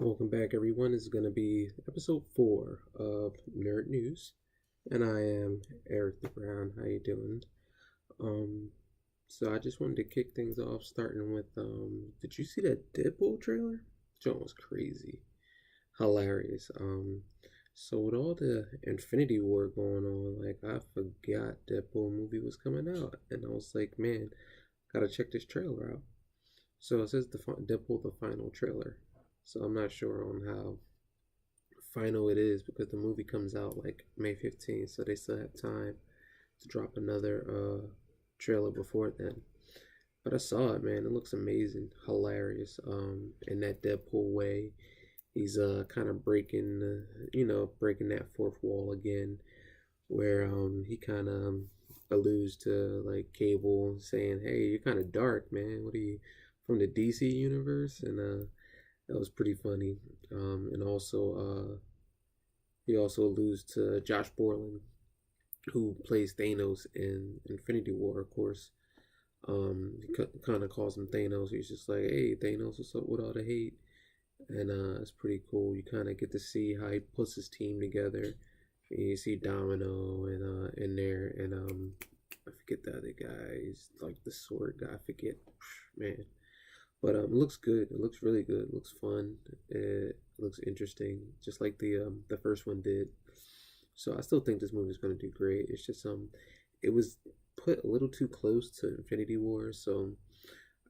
Welcome back, everyone. This is going to be episode 4 of Nerd News, and I am Eric the Brown. How you doing? Um, so I just wanted to kick things off, starting with, did you see that Deadpool trailer? John was crazy, hilarious. So with all the Infinity War going on, like I forgot Deadpool movie was coming out, and I was like, man, gotta check this trailer out. So it says Deadpool the final trailer. So I'm not sure on how final it is because the movie comes out like May 15th, so they still have time to drop another trailer before then. But I saw it, man. It looks amazing, hilarious. In that Deadpool way, he's kind of breaking, breaking that fourth wall again, where he kind of alludes to like Cable saying, "Hey, you're kind of dark, man. What are you from the DC universe?" And that was pretty funny. And also, he also alludes to Josh Brolin, who plays Thanos in Infinity War, of course. He kind of calls him Thanos. He's just like, "Hey, Thanos, what's up with all the hate?" And it's pretty cool. You kind of get to see how he puts his team together. And you see Domino and in there, and I forget the other guy. He's like the sword guy. I forget, man. But it looks good. It looks really good. It looks fun. It looks interesting, just like the first one did. So I still think this movie is going to do great. It's just it was put a little too close to Infinity War, so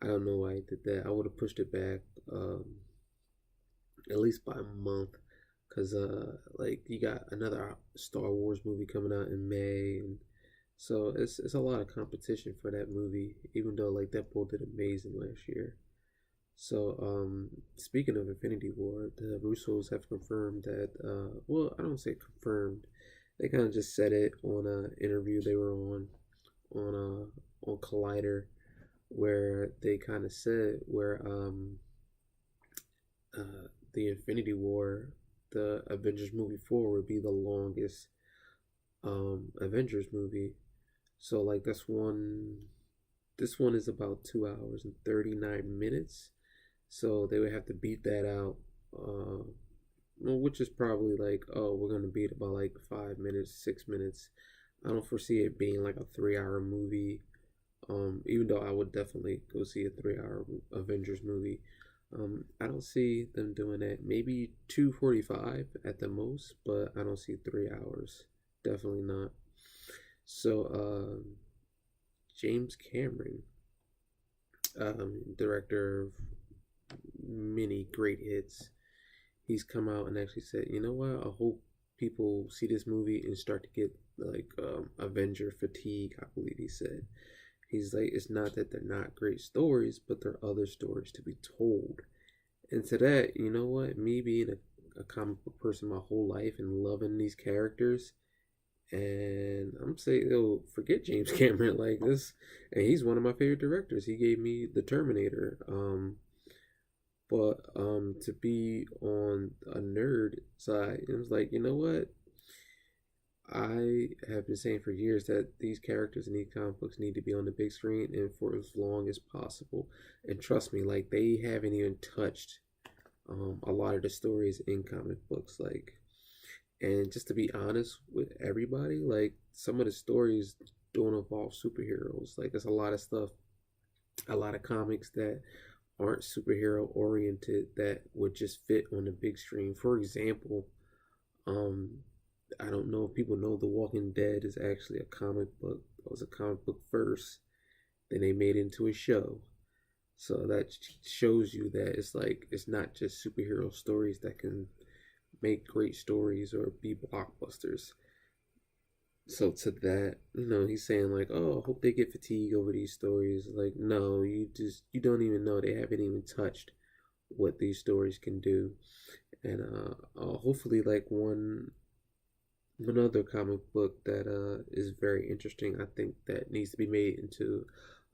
I don't know why I did that. I would have pushed it back at least by a month, cause like you got another Star Wars movie coming out in May, and so it's a lot of competition for that movie. Even though like Deadpool did amazing last year. So, speaking of Infinity War, the Russos have confirmed that, well, I don't say confirmed. They kind of just said it on an interview they were on Collider, where they kind of said where the Infinity War, the Avengers movie 4 would be the longest Avengers movie. So like this one is about 2 hours and 39 minutes. So they would have to beat that out, well, which is probably like, oh, we're gonna beat it by like 5 minutes, 6 minutes. I don't foresee it being like a 3 hour movie. Even though I would definitely go see a 3 hour Avengers movie. I don't see them doing that. Maybe 2:45 at the most, but I don't see 3 hours. Definitely not. So, James Cameron, director of many great hits, he's come out and actually said, you know what? I hope people see this movie and start to get like Avenger fatigue. I believe he said. He's like, it's not that they're not great stories, but there are other stories to be told. And to that, you know what? Me being a comic book person my whole life and loving these characters, and I'm saying, oh, forget James Cameron like this, and he's one of my favorite directors. He gave me The Terminator. But to be on a nerd side, it was like, you know what? I have been saying for years that these characters in these comic books need to be on the big screen and for as long as possible. And trust me, like they haven't even touched a lot of the stories in comic books. Like, and just to be honest with everybody, like some of the stories don't involve superheroes. Like there's a lot of stuff, a lot of comics that aren't superhero oriented that would just fit on the big screen. For example, um, I don't know if people know The Walking Dead is actually a comic book. It was a comic book first, then they made it into a show. So that shows you that it's like it's not just superhero stories that can make great stories or be blockbusters. So to that, he's saying like, "Oh, I hope they get fatigued over these stories." Like, no, you don't even know. They haven't even touched what these stories can do, and hopefully, like one other comic book that is very interesting. I think that needs to be made into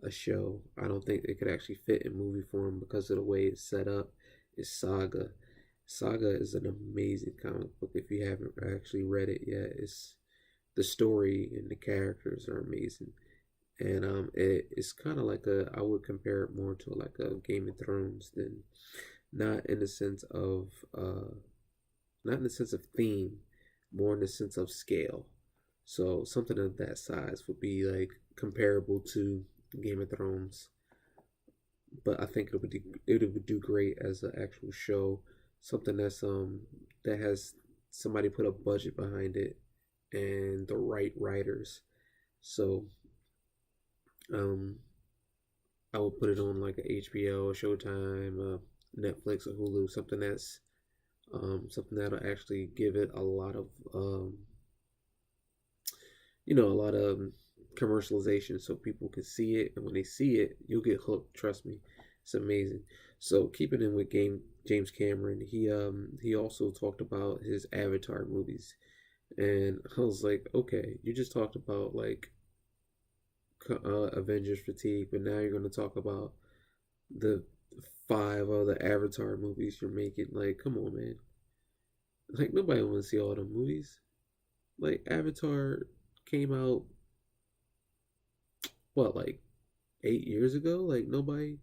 a show. I don't think it could actually fit in movie form because of the way it's set up. Is Saga. Saga is an amazing comic book. If you haven't actually read it yet, it's the story and the characters are amazing. And it's kind of like I would compare it more to like a Game of Thrones than not in the sense of not in the sense of theme, more in the sense of scale. So something of that size would be like comparable to Game of Thrones, but I think it would do great as an actual show, something that has somebody put a budget behind it and the right writers. So um, I would put it on like a HBO, Showtime, Netflix, or Hulu, something that'll actually give it a lot of a lot of commercialization so people can see it, and when they see it, you'll get hooked. Trust me, it's amazing. So keeping in with game James Cameron, he also talked about his Avatar movies, and I was like, okay, you just talked about like Avengers fatigue, but now you're going to talk about the five other Avatar movies you're making. Like, come on, man. Like, nobody wants to see all the movies. Like, Avatar came out, what, like 8 years ago? Like, nobody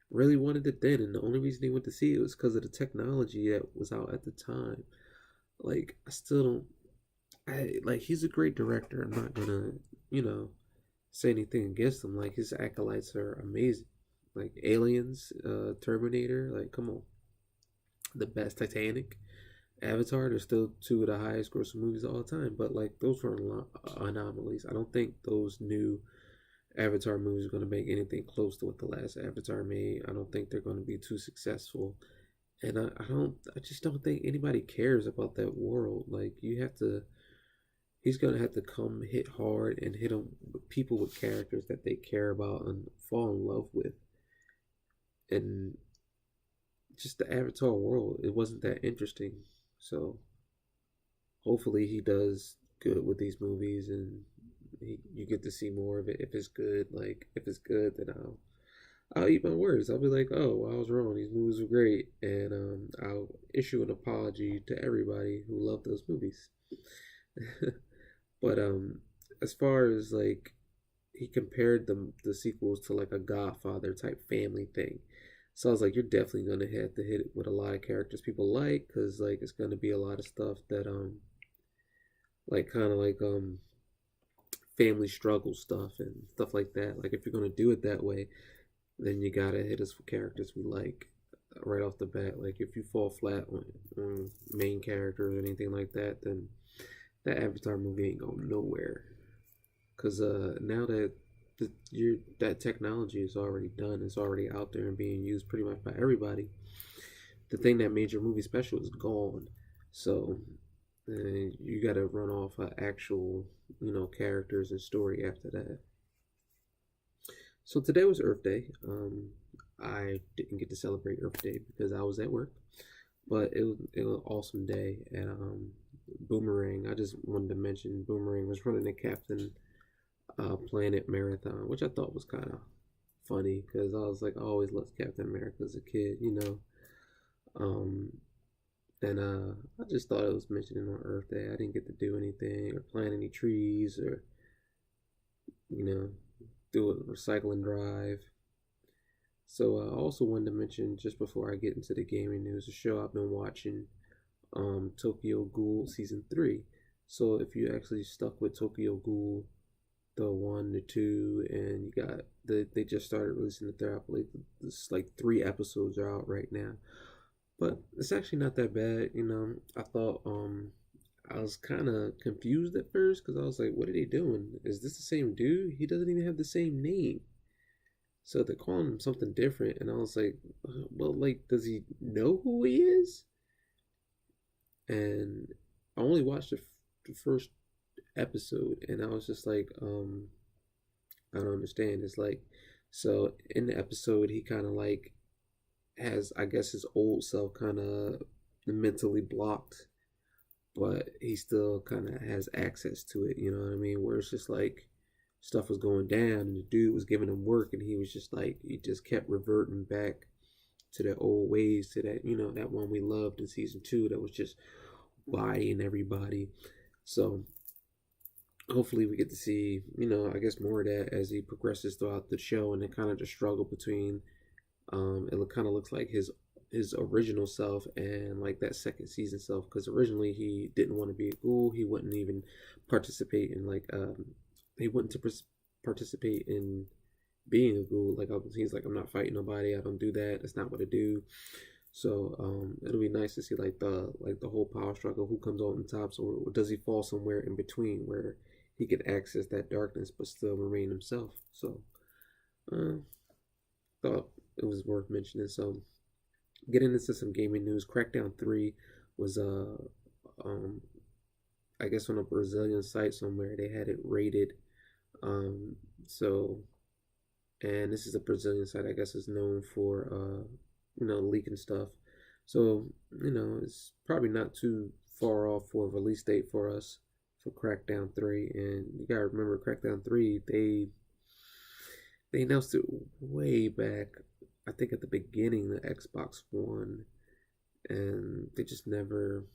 really wanted it then, and the only reason they went to see it was because of the technology that was out at the time. Like, I still don't. He's a great director. I'm not gonna, you know, say anything against him. Like, his acolytes are amazing. Like Aliens, Terminator. Like, come on, the best. Titanic, Avatar. They're still two of the highest grossing movies of all time. But like, those were anomalies. I don't think those new Avatar movies are going to make anything close to what the last Avatar made. I don't think they're going to be too successful. And I just don't think anybody cares about that world. Like, he's going to have to come hit hard and hit them with people with characters that they care about and fall in love with. And just the Avatar world, it wasn't that interesting. So hopefully he does good with these movies, and you get to see more of it. If it's good, if it's good, then I'll eat my words. I'll be like, oh, I was wrong. These movies were great, and I'll issue an apology to everybody who loved those movies. But as far as like, he compared the sequels to like a Godfather type family thing. So I was like, you're definitely gonna have to hit it with a lot of characters people like, because like it's gonna be a lot of stuff that like kind of like family struggle stuff and stuff like that. Like, if you're gonna do it that way, then you gotta hit us with characters we like right off the bat. Like, if you fall flat on main characters or anything like that, then that Avatar movie ain't going nowhere. Cause now that that technology is already done, it's already out there and being used pretty much by everybody. The thing that made your movie special is gone. So you got to run off actual, characters and story after that. So today was Earth Day. I didn't get to celebrate Earth Day because I was at work, but it was an awesome day. And Boomerang, I just wanted to mention Boomerang was running the Captain Planet Marathon, which I thought was kind of funny because I was like, I always loved Captain America as a kid. Um, and I just thought it was mentioning on Earth Day. I didn't get to do anything or plant any trees or, you know, do a recycling drive. So I also wanted to mention, just before I get into the gaming news, a show I've been watching, Tokyo Ghoul Season 3. So if you actually stuck with Tokyo Ghoul, the 1, the 2, and you got they just started releasing the third. I believe it's like 3 episodes are out right now. But it's actually not that bad. I thought I was kind of confused at first because I was like, what are they doing? Is this the same dude? He doesn't even have the same name. So they're calling him something different, and I was like, well, like, does he know who he is? And I only watched the first episode, and I was just like, I don't understand. It's like, so in the episode, he kind of like has, I guess, his old self kind of mentally blocked, but he still kind of has access to it. You know what I mean? Where it's just like stuff was going down, and the dude was giving him work, and he was just like, he just kept reverting back to the old ways, to that, that one we loved in season 2 that was just bodying everybody. So hopefully we get to see, I guess, more of that as he progresses throughout the show, and then kind of the struggle between, it kind of looks like his his original self and like that second season self, because originally he didn't want to be a ghoul. He wouldn't even participate in like he wouldn't to participate in being a ghoul. Like he's like, I'm not fighting nobody. I don't do that. That's not what I do. So it'll be nice to see like the whole power struggle. Who comes out on top? So or does he fall somewhere in between where he can access that darkness but still remain himself? So uh, thought it was worth mentioning. So getting into some gaming news, Crackdown 3 was um I guess on a Brazilian site somewhere they had it rated. Um so and this is a Brazilian site I guess is known for leaking stuff. So, it's probably not too far off for a release date for us for Crackdown 3. And you gotta remember Crackdown 3, they announced it way back, I think at the beginning of the Xbox One, and they just never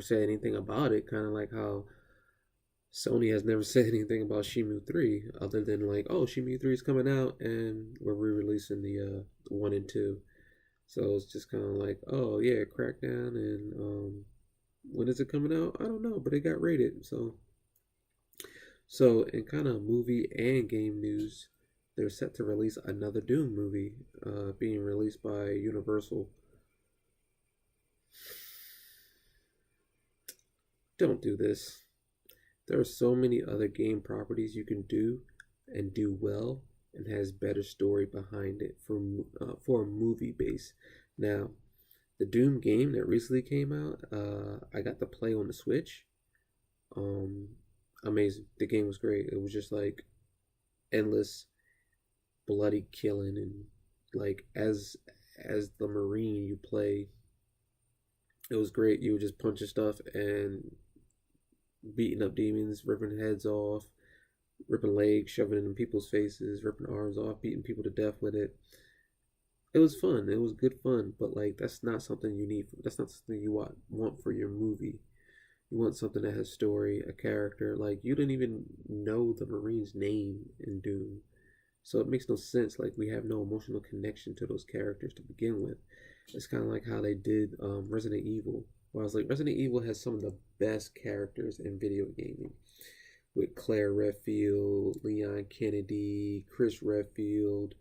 said anything about it, kinda like how Sony has never said anything about Shimu 3 other than like, oh, Shimu 3 is coming out and we're re-releasing the 1 and 2. So it's just kind of like, oh yeah, Crackdown, and when is it coming out? I don't know, but it got rated. So in kind of movie and game news, they're set to release another Doom movie, being released by Universal. Don't do this. There are so many other game properties you can do and do well, and has better story behind it for a movie base. Now, the Doom game that recently came out, I got to play on the Switch. Um, Amazing. The game was great. It was just like endless bloody killing, and like as the Marine you play, it was great. You were just punching stuff and beating up demons, ripping heads off, ripping legs, shoving it in people's faces, ripping arms off, beating people to death with it. It was fun. It was good fun, but like that's not something you need. That's not something you want for your movie. You want something that has story, a character. Like you didn't even know the Marine's name in Doom, so it makes no sense. Like we have no emotional connection to those characters to begin with. It's kind of like how they did Resident Evil. Where I was like, Resident Evil has some of the best characters in video gaming with Claire Redfield, Leon Kennedy, Chris Redfield,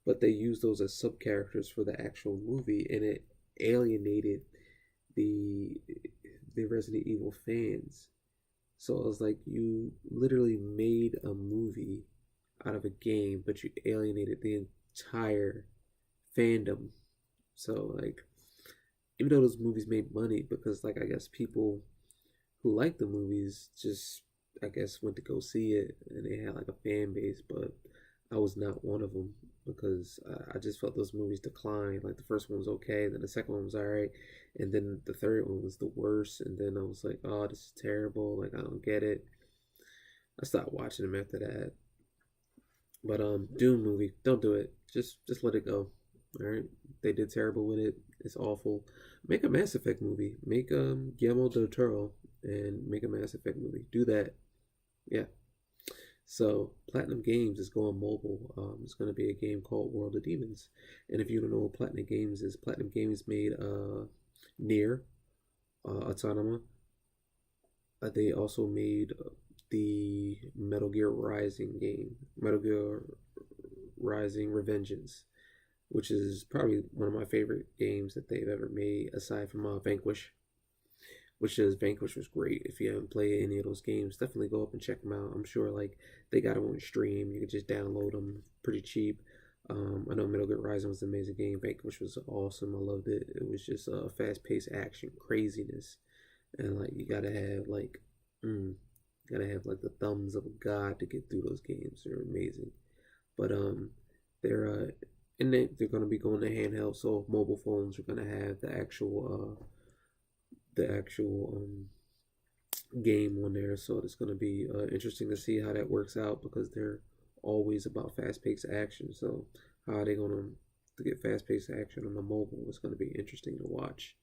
but they used those as sub characters for the actual movie, and it alienated the the Resident Evil fans. So it was like you literally made a movie out of a game, but you alienated the entire fandom. So like, even though those movies made money, because like I guess people who like the movies just I guess went to go see it and they had like a fan base, but I was not one of them because I just felt those movies declined. Like the first one was okay, then the second one was alright, and then the third one was the worst. And then I was like, oh, this is terrible. Like I don't get it. I stopped watching them after that. But Doom movie, don't do it. Just let it go. All right, they did terrible with it. It's awful. Make a Mass Effect movie. Make Guillermo del Toro and make a Mass Effect movie. Do that. Yeah. So Platinum Games is going mobile. It's going to be a game called World of Demons. And if you don't know what Platinum Games is, Platinum Games made Nier Automata. They also made the Metal Gear Rising game, Metal Gear Rising Revengeance, which is probably one of my favorite games that they've ever made, aside from Vanquish. Vanquish was great. If you haven't played any of those games, definitely go up and check them out. I'm sure like they got them on stream. You can just download them pretty cheap. I know Metal Gear Rising was an amazing game. Vanquish was awesome. I loved it. It was just fast-paced action craziness, and like you gotta have like the thumbs of a god to get through those games. They're amazing. But they're and they're gonna be going to handheld, so mobile phones are gonna have the actual game on there. So it's gonna be interesting to see how that works out because they're always about fast-paced action. So how are they gonna to get fast-paced action on the mobile? It's gonna be interesting to watch.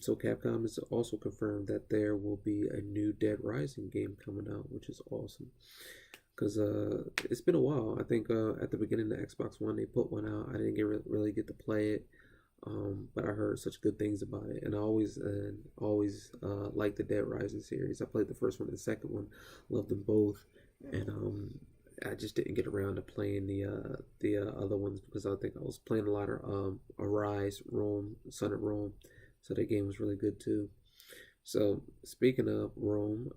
So Capcom has also confirmed that there will be a new Dead Rising game coming out, which is awesome. because it's been a while. I think at the beginning of the Xbox One they put one out. I didn't really get to play it, but I heard such good things about it, and I always liked the Dead Rising series. I played the first one and the second one, loved them both, and I just didn't get around to playing the other ones because I think I was playing a lot of Arise, Rome, Son of Rome, so that game was really good too. So speaking of Rome,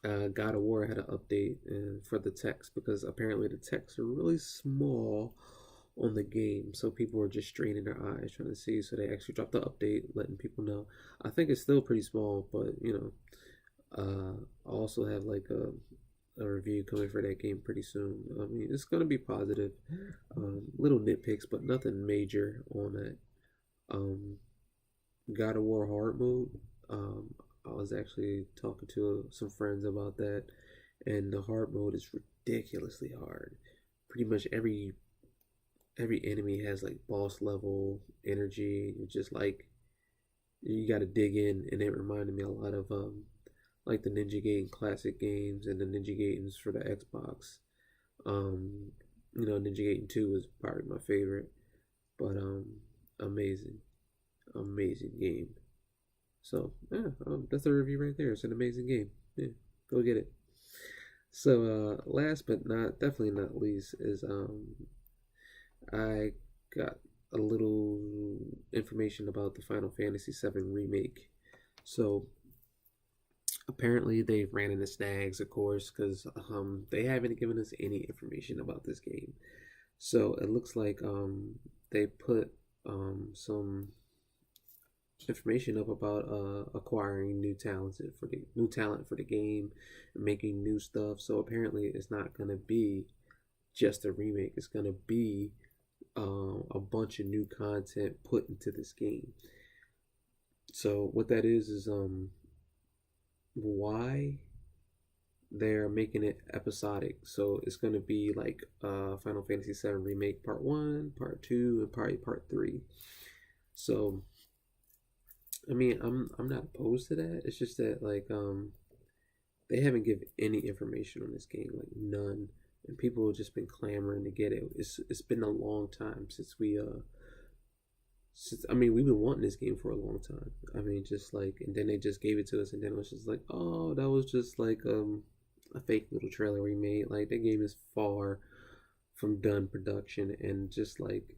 God of War had an update for the text because apparently the texts are really small on the game, so people were just straining their eyes trying to see. So they actually dropped the update, letting people know. I think it's still pretty small, but I also have like a review coming for that game pretty soon. I mean, it's gonna be positive, little nitpicks, but nothing major on that. God of War hard mode. I was actually talking to some friends about that, and the hard mode is ridiculously hard. Pretty much every enemy has like boss level energy. It's just like you got to dig in, and it reminded me a lot of like the Ninja Gaiden classic games and the Ninja Gaidens for the Xbox. Ninja Gaiden 2 is probably my favorite, but amazing, amazing game. So yeah, that's a review right there. It's an amazing game. Yeah, go get it. So last but definitely not least is I got a little information about the Final Fantasy VII remake. So apparently they ran into snags, of course, because they haven't given us any information about this game. So it looks like they put some information up about acquiring new talent for the game and making new stuff. So apparently it's not gonna be just a remake. It's gonna be a bunch of new content put into this game. So what that is why they're making it episodic. So it's gonna be like Final Fantasy VII Remake Part 1, Part 2, and probably Part 3. So I mean, I'm not opposed to that. It's just that like they haven't given any information on this game, like none, and people have just been clamoring to get it. It's been a long time since I mean we've been wanting this game for a long time. I mean just like, and then they just gave it to us, and then it was just like, oh, that was just like a fake little trailer we made. Like that game is far from done production, and just like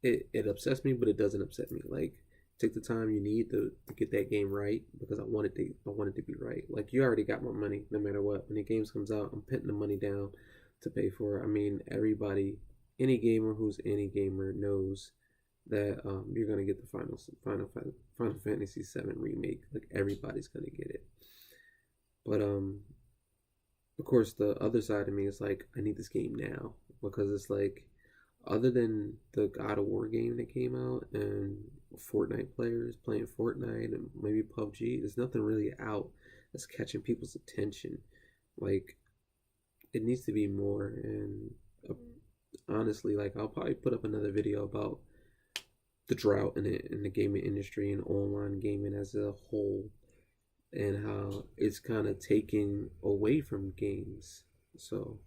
it upsets me, but it doesn't upset me. Like take the time you need to get that game right, because I want it to be right. Like you already got my money no matter what. When the games comes out, I'm putting the money down to pay for it. I mean, everybody, any gamer who's any gamer knows that you're gonna get the Final Fantasy VII remake. Like everybody's gonna get it. But of course the other side of me is like, I need this game now, because it's like, other than the God of War game that came out and Fortnite players playing Fortnite and maybe PUBG, there's nothing really out that's catching people's attention. Like it needs to be more. And honestly, like I'll probably put up another video about the drought in the gaming industry and online gaming as a whole, and how it's kind of taking away from games. So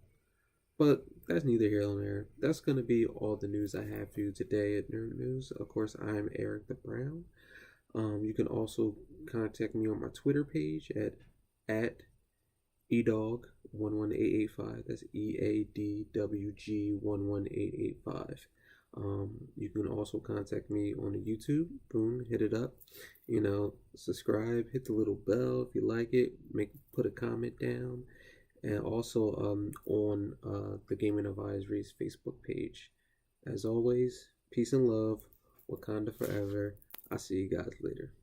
but that's neither here nor there. That's going to be all the news I have for you today at Nerd News. Of course, I'm Eric the Brown. You can also contact me on my Twitter page at edog11885. That's EADWG11885. You can also contact me on the YouTube. Boom, hit it up. Subscribe, hit the little bell if you like it. Put a comment down. And also on the Gaming Advisory's Facebook page. As always, peace and love. Wakanda forever. I'll see you guys later.